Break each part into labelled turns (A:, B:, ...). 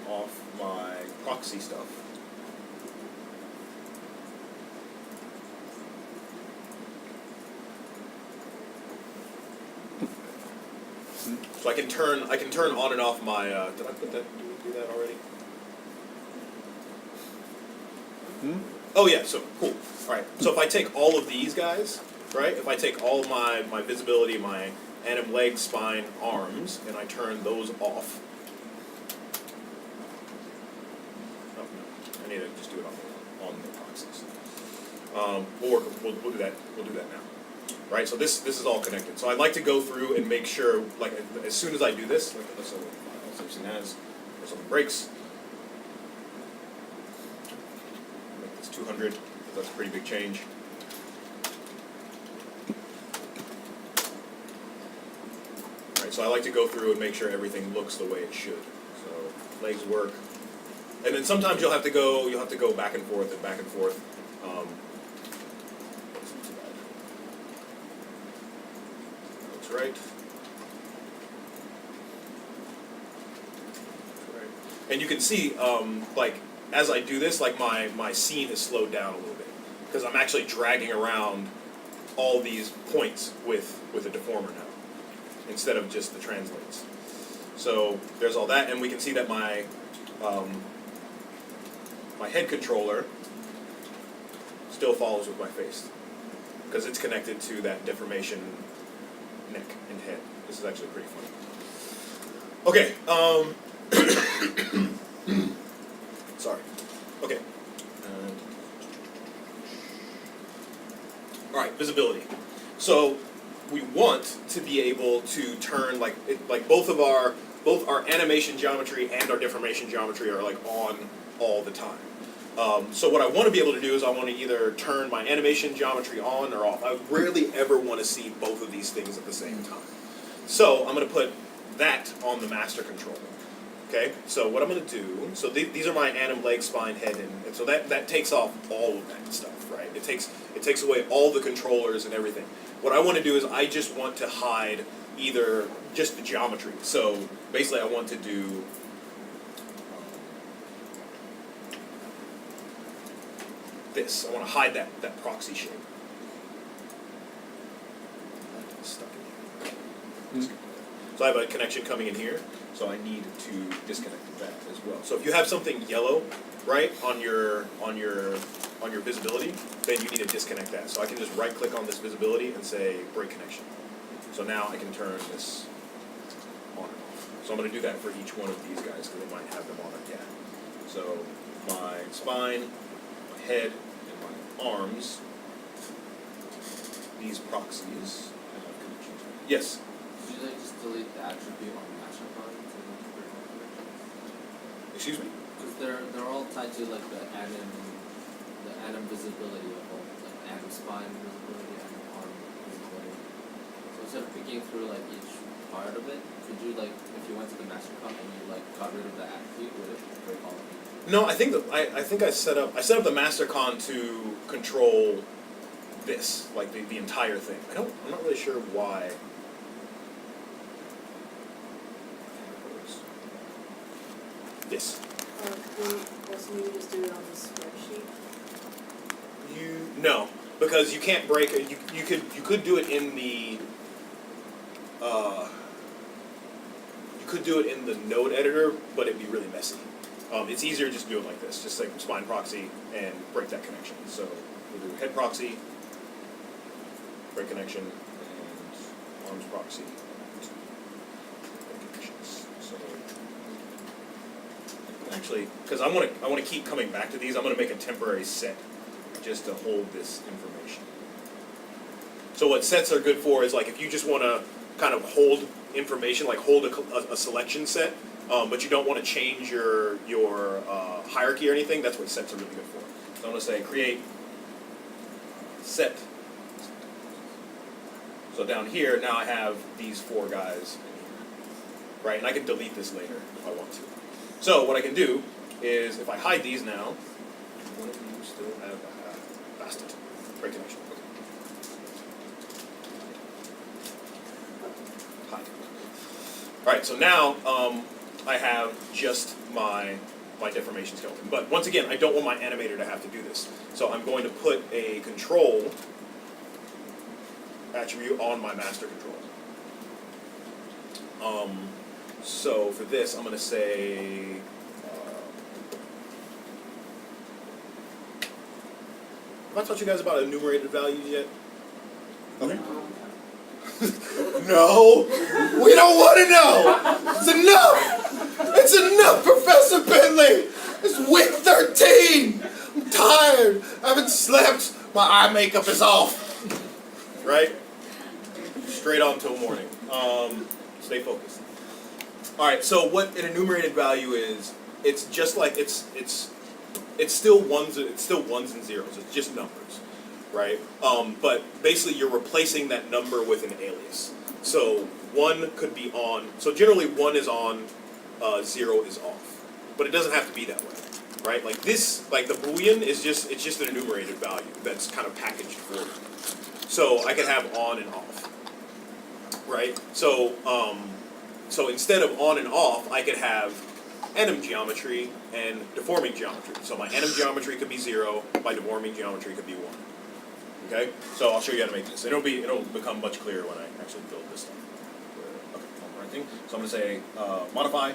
A: off my proxy stuff. So I can turn on and off my. Did I put that? Did we do that already? Oh yeah. So cool. All right. So if I take all of these guys, right? If I take all of my visibility, my anim, leg, spine, arms, and I turn those off. Oh no, I need to just do it on the proxies. We'll do that. We'll do that now. Right, so this is all connected. So I'd like to go through and make sure, like, as soon as I do this, like, so there's something breaks. Make this 200, because that's a pretty big change. Right, so I like to go through and make sure everything looks the way it should. So legs work, and then sometimes you'll have to go back and forth and back and forth. Right. And you can see, like, as I do this, like, my scene is slowed down a little bit, because I'm actually dragging around all these points with a deformer now, instead of just the translates. So there's all that, and we can see that my head controller still follows with my face, because it's connected to that deformation neck and head. This is actually pretty funny. Okay, sorry. Okay. Alright, visibility. So we want to be able to turn, like both our animation geometry and our deformation geometry are like on all the time. So what I want to be able to do is I want to either turn my animation geometry on or off. I rarely ever want to see both of these things at the same time. So I'm going to put that on the master controller. Okay, so what I'm going to do, so these are my anim, leg, spine, head, and so that takes off all of that stuff, right? It takes away all the controllers and everything. What I want to do is I just want to hide either just the geometry. So basically I want to do this. I want to hide that proxy shape. Stuck in here. So I have a connection coming in here, so I need to disconnect that as well. So if you have something yellow, right, on your visibility, then you need to disconnect that. So I can just right click on this visibility and say break connection. So now I can turn this on and off. So I'm going to do that for each one of these guys because they might have them on again. So my spine, my head, and my arms, these proxies, I have connection to. Yes?
B: Should I just delete the attribute on master card?
A: Excuse me?
B: Because they're all tied to like the anim visibility of all, like anim spine visibility, anim arm visibility. So instead of picking through like each part of it, could you like if you went to the master card and you like got rid of the attribute, would it break all of it?
A: No, I think I set up the MasterCon to control this, like the entire thing. I'm not really sure why. Yes.
C: Wasn't you just do it on the spreadsheet?
A: No, because you can't break it. You could do it in the you could do it in the node editor, but it'd be really messy. It's easier just to do it like this, just like spine proxy and break that connection. So we'll do head proxy, break connection, and arms proxy, break connections. So actually, because I want to keep coming back to these, I'm going to make a temporary set just to hold this information. So what sets are good for is like if you just want to kind of hold information, like hold a selection set, but you don't want to change your hierarchy or anything, that's what sets are really good for. So I'm going to say create set. So down here, now I have these four guys in here, right? And I can delete this later if I want to. So what I can do is, if I hide these now, one of you still have bastard. Break connection. Okay. Hide. All right. So now I have just my deformation skeleton. But once again, I don't want my animator to have to do this. So I'm going to put a control attribute on my master control. So for this, I'm going to say, have I taught you guys about enumerated values yet? Okay. No, we don't want to know. It's enough. It's enough, Professor Bentley. It's week 13. I'm tired. I haven't slept. My eye makeup is off. Right? Straight on till morning. Stay focused. All right. So what an enumerated value is? It's just like it's still ones. It's still ones and zeros. It's just numbers, right? But basically, you're replacing that number with an alias. So 1 could be on. So generally, 1 is on, 0 is off. But it doesn't have to be that way, right? Like this, like the Boolean is just an enumerated value that's kind of packaged for you. So I can have on and off, right? So so instead of on and off, I could have anim geometry and deforming geometry. So my anim geometry could be 0, my deforming geometry could be 1. Okay? So I'll show you how to make this. It'll become much clearer when I actually build this stuff. Okay, one more thing. So I'm gonna say modify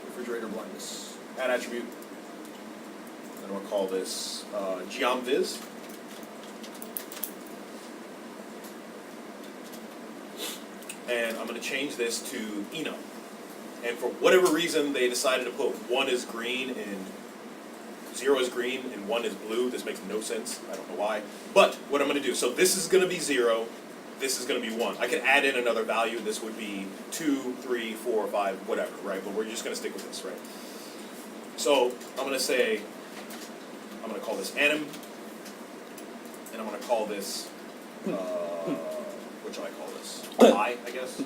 A: refrigerator blindness. Add attribute. Then I'm gonna call this geomviz. And I'm going to change this to enum. And for whatever reason, they decided to put 1 is green and 0 is green and 1 is blue. This makes no sense. I don't know why. But what I'm going to do, so this is going to be 0. This is going to be 1. I could add in another value. This would be 2, 3, 4, 5, whatever, right? But we're just going to stick with this, right? So I'm going to say, I'm going to call this anim. And I'm going to call this, what shall I call this? I guess.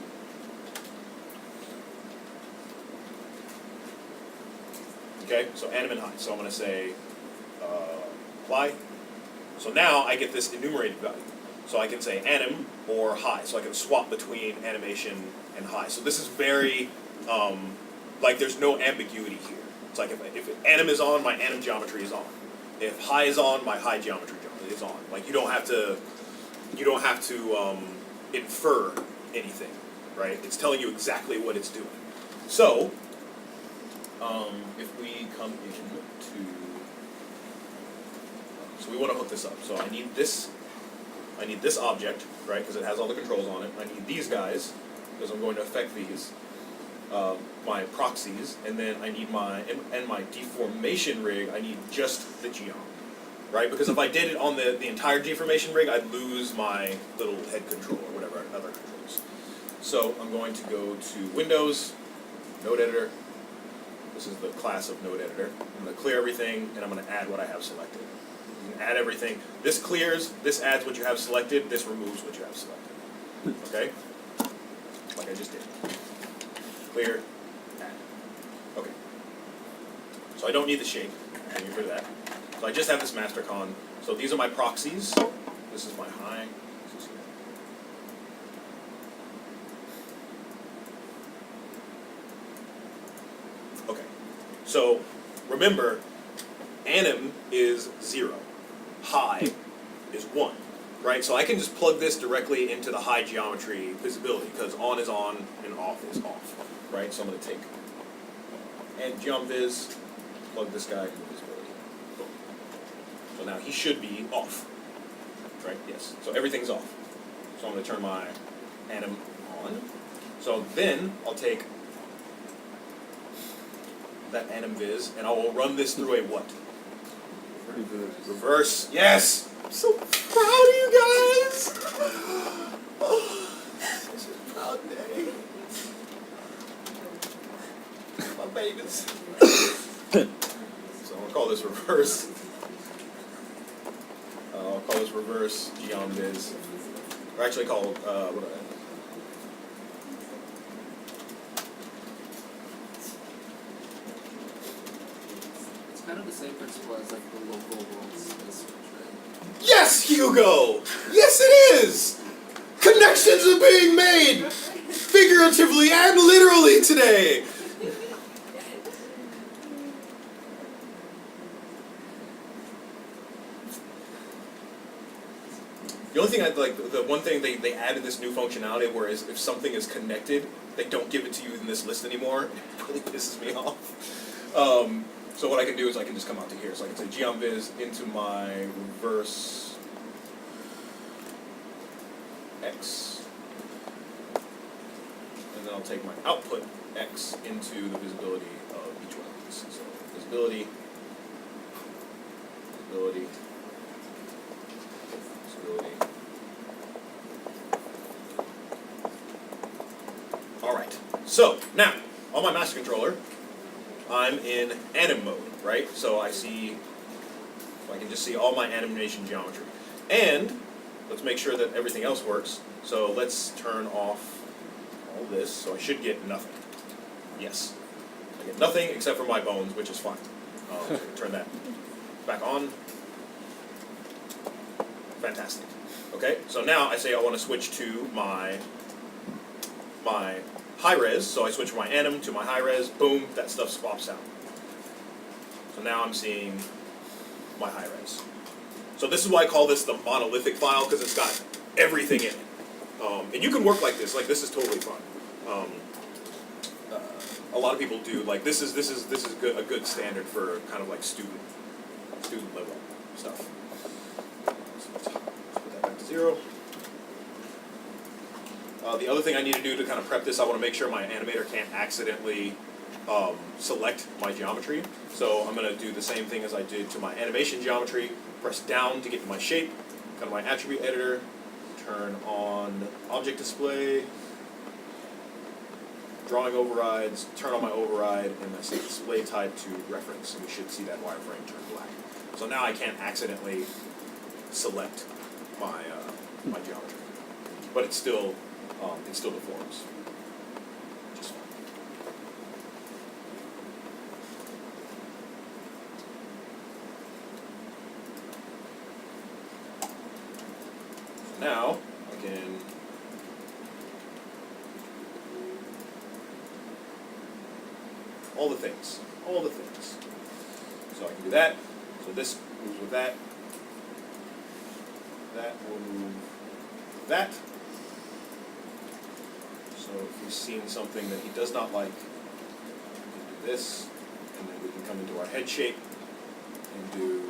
A: Okay, so anim and high. So I'm going to say apply. So now I get this enumerated value. So I can say anim or high. So I can swap between animation and high. So this is very, like there's no ambiguity here. It's like if anim is on, my anim geometry is on. If high is on, my high geometry is on. Like you don't have to infer anything, right? It's telling you exactly what it's doing. So, if we come into, so we want to hook this up. So I need this object, right? Because it has all the controls on it. I need these guys because I'm going to affect these, my proxies, and then I need my deformation rig. I need just the geom. Right? Because if I did it on the entire deformation rig, I'd lose my little head control or whatever other controls. So I'm going to go to Windows, Node Editor. This is the class of Node Editor. I'm going to clear everything, and I'm going to add what I have selected. You can add everything. This clears, this adds what you have selected, this removes what you have selected. Okay? Like I just did. Clear, add. Okay. So I don't need the shape. I can get rid of that. So I just have this master con. So these are my proxies. This is my high. This is here. Okay. So remember, anim is 0. High is 1. Right? So I can just plug this directly into the high geometry visibility because on is on and off is off. Right? So I'm going to take and geomviz, plug this guy into visibility. So now he should be off, right? Yes. So everything's off. So I'm going to turn my anim on. So then I'll take that anim viz and I will run this through a what? Reverse. Yes. I'm so proud of you guys. Oh, such a proud day. My babies. So I'm going to call this reverse. I'll call this reverse geomviz. Or actually called, what do I?
B: It's kind of the same principle as like the local world space switch, right?
A: Yes, Hugo! Yes, it is! Connections are being made! figuratively and literally today. The only thing the one thing they added this new functionality where is if something is connected, they don't give it to you in this list anymore. It really pisses me off. So what I can do is I can just come out to here. So I can say geomviz into my reverse X. And then I'll take my output X into the visibility of each one of these. So visibility, visibility, visibility. Alright, so now, on my master controller, I'm in anim mode, right? So I can just see all my animation geometry. And let's make sure that everything else works. So let's turn off all this, so I should get nothing. Yes. I get nothing except for my bones, which is fine. So turn that back on. Fantastic. Okay, so now I say I want to switch to my high res, so I switch from my anim to my high res, boom, that stuff swaps out. So now I'm seeing my high res. So this is why I call this the monolithic file, because it's got everything in it. And you can work like this is totally fine. A lot of people do, like this is a good standard for kind of like student level stuff. So let's put that back to 0. The other thing I need to do to kind of prep this, I want to make sure my animator can't accidentally select my geometry. So I'm going to do the same thing as I did to my animation geometry. Press down to get to my shape, go to my attribute editor, turn on object display, drawing overrides, turn on my override, and I say display type to reference, and we should see that wireframe turn black. So now I can't accidentally select my my geometry, but it still deforms. Just fine. So now I can all the things. So I can do that. So this moves with that. That will move with that. So if he's seeing something that he does not like, we can do this, and then we can come into our head shape and do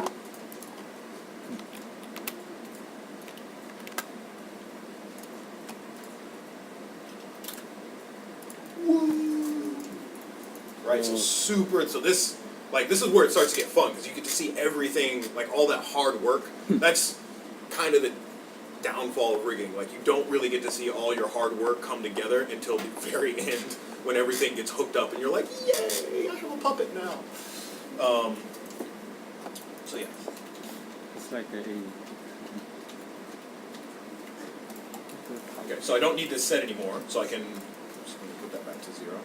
A: right. So this is where it starts to get fun, because you get to see everything, like all that hard work. That's kind of the downfall of rigging. Like, you don't really get to see all your hard work come together until the very end, when everything gets hooked up and you're like, yay, I have a puppet now. So yeah.
D: It's like a
A: Okay, so I don't need this set anymore, so I can just gonna put that back to 0.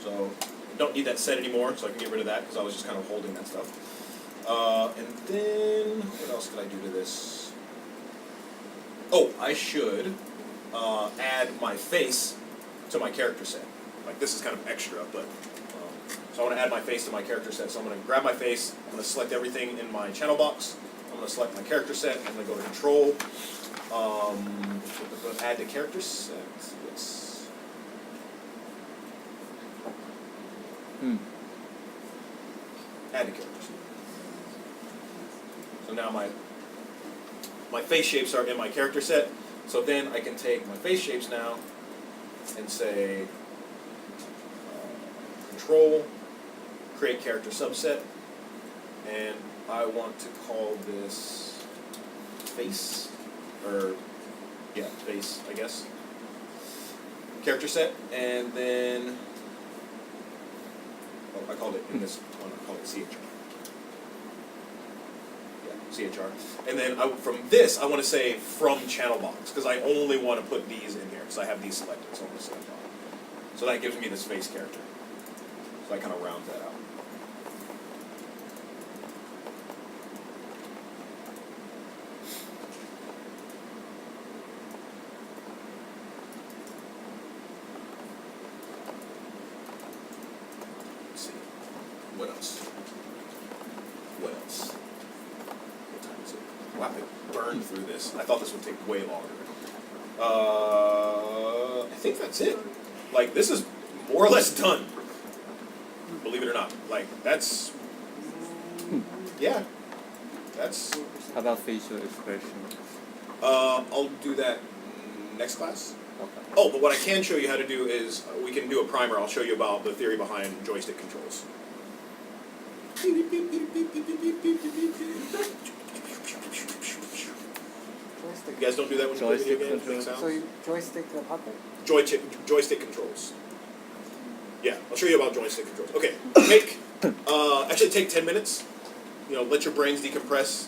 A: So I don't need that set anymore, so I can get rid of that because I was just kind of holding that stuff. And then what else could I do to this? Oh, I should add my face to my character set. Like, this is kind of extra, but so I want to add my face to my character set. So I'm going to grab my face. I'm going to select everything in my channel box. I'm going to select my character set. I'm going to go to Control. Add to character set. Yes. Add to character set. So now my face shapes are in my character set. So then I can take my face shapes now and say Control, create character subset, and I want to call this face, or yeah, face, I guess. Character set, and then I called it in this one. I call it CHR. Yeah, CHR. And then from this, I want to say from channel box, because I only want to put these in here because I have these selected. So I'm going to select all. So that gives me this face character. So I kind of round that out. What else? What else? What time is it? We'll have to burn through this. I thought this would take way longer. I think that's it. Like, this is more or less done. Believe it or not. Like, that's... Yeah. That's...
D: How about facial expression?
A: I'll do that next class.
D: Okay.
A: Oh, but what I can show you how to do is, we can do a primer. I'll show you about the theory behind joystick controls. You guys don't do that when you play video
D: Joystick
A: games? Make
D: controls.
A: sounds?
E: So you joystick the puppet?
A: Joystick controls. Yeah, I'll show you about joystick controls. Okay, actually take 10 minutes. You know, let your brains decompress.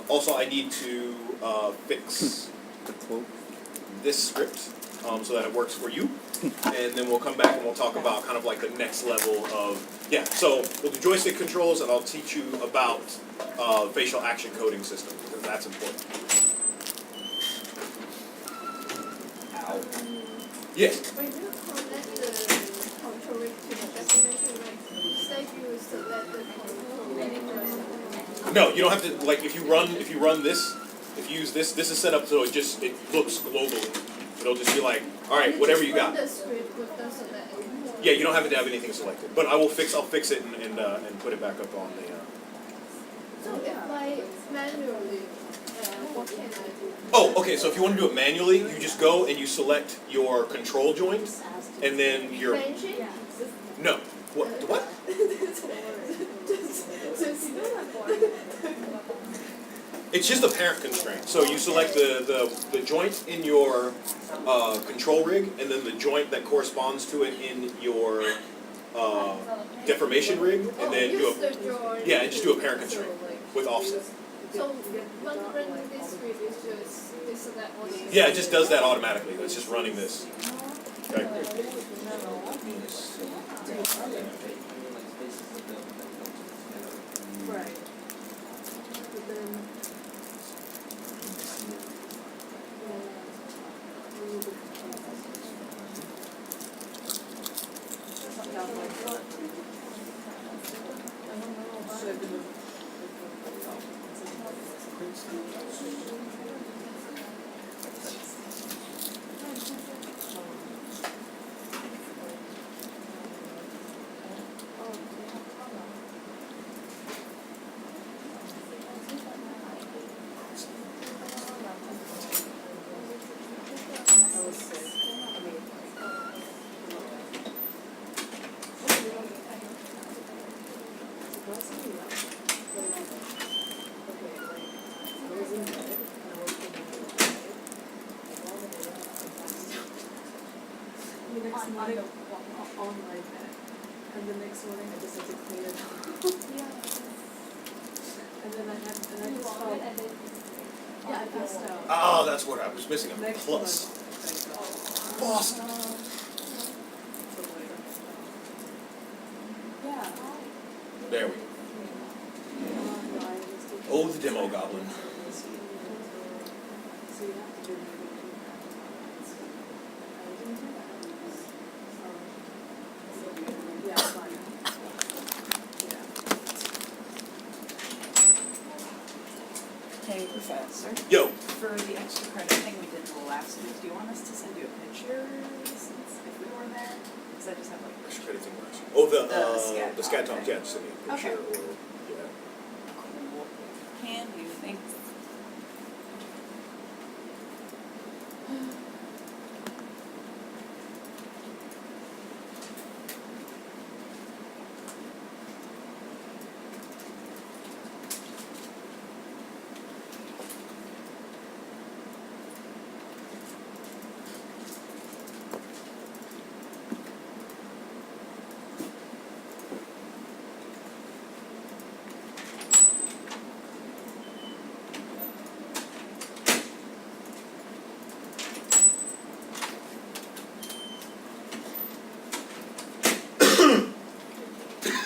A: Also, I need to fix
D: The quote.
A: this script so that it works for you. And then we'll come back and we'll talk about kind of like the next level of, yeah, so we'll do joystick controls and I'll teach you about facial action coding systems because that's important. Ow. Yes.
F: When you connect the control rig to the destination rig, say you select the control rig.
A: No, you don't have to, like, if you run this, if you use this is set up so it looks globally. It'll just be like, alright, whatever you got.
F: The script with the select.
A: Yeah, you don't have to have anything selected. But I'll fix it and put it back up on the
F: So if like manually, what can I do?
A: Oh, okay, so if you want to do it manually, you just go and you select your control joint and then your
F: Benching?
A: no. What? It's just a parent constraint. So you select the joint in your control rig, and then the joint that corresponds to it in your deformation rig, and then do
F: use
A: a
F: the joint.
A: yeah, and just do a parent constraint with offset.
F: So when running this script is just this and that one.
A: Yeah, it just does that automatically. It's just running this. Okay.
C: Right. But then, I was sick. I mean, surprisingly well. Like, okay, like, I was in bed, and I was thinking, the next morning, on my bed, and the next morning I just had to clean it up. And then I just felt, yeah, I passed out.
A: Oh, that's what I was missing a
C: Next
A: plus.
C: month, thank God.
A: Boston.
C: So later.
A: There we go. Oh, the demo goblin.
C: So you have to do yeah, fine. Yeah.
G: Hey, Professor,
A: Yo.
G: for the extra credit thing we did last week, do you want us to send you a picture since if we were there? Because I just have like.
A: Extra credit thing last year. Oh,
G: The
A: the
G: scat
A: scat toms,
G: thing.
A: yeah, just send me a picture
G: Okay.
A: or, yeah.
G: Cool. Can you think?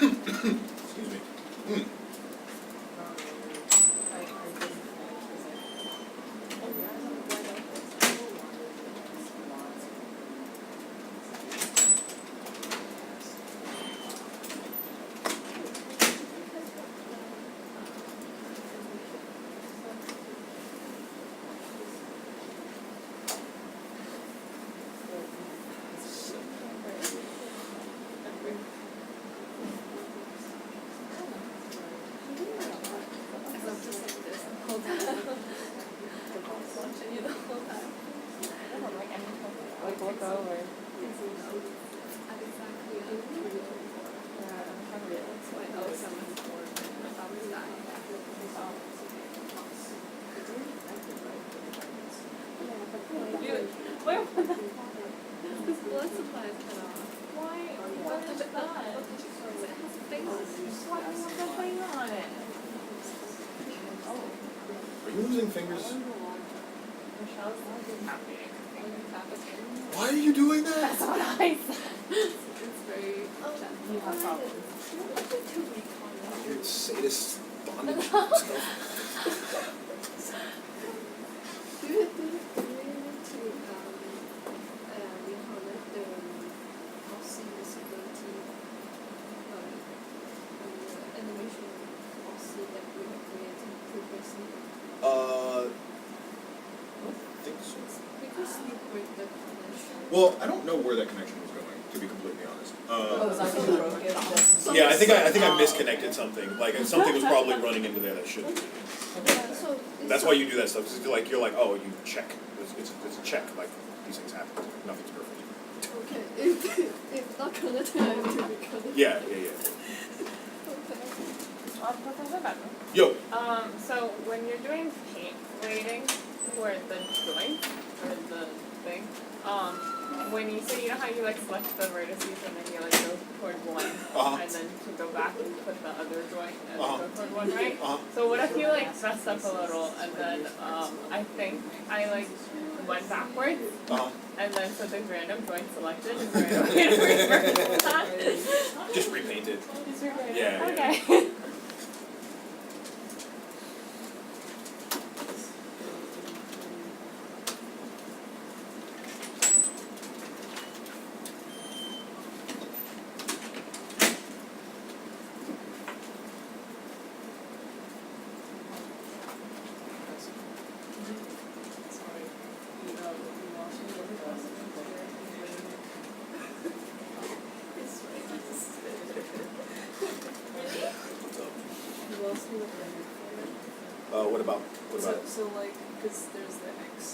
A: Excuse me. losing fingers.
E: Michelle's not being happy.
A: Why are you doing that?
E: That's what I said. It's very
G: You have problems.
A: Weird sadist bondage stuff.
F: Do you need to reconnect the Aussie visibility animation Aussie that we have created previously?
A: I think so.
F: Because you break the connection.
A: Well, I don't know where that connection was going, to be completely honest.
G: Oh, is that when you broke it?
A: Yeah, I think I misconnected something. Like something was probably running into there that shouldn't.
F: Yeah, so it's
A: That's why you do that stuff. 'Cause you're like, oh, you check. It's a check. Like these things happen. Nothing's perfect.
F: okay. If not connected, I have to reconnect.
A: Yeah.
F: Okay.
E: Professor Batman.
A: Yo.
E: So when you're doing paint rating for the joint or the thing, when you say, you know how you like select the vertices and then you like go toward one and then to go back and put the other joint and go toward one, right? So what if you like messed up a little and then I think I like went backwards and then so there's random joint selected and random reverse that?
A: Just repaint it.
E: Just repaint it?
A: Yeah, yeah.
E: Okay.
C: You lost me with the
A: What about?
C: So like, cause there's the X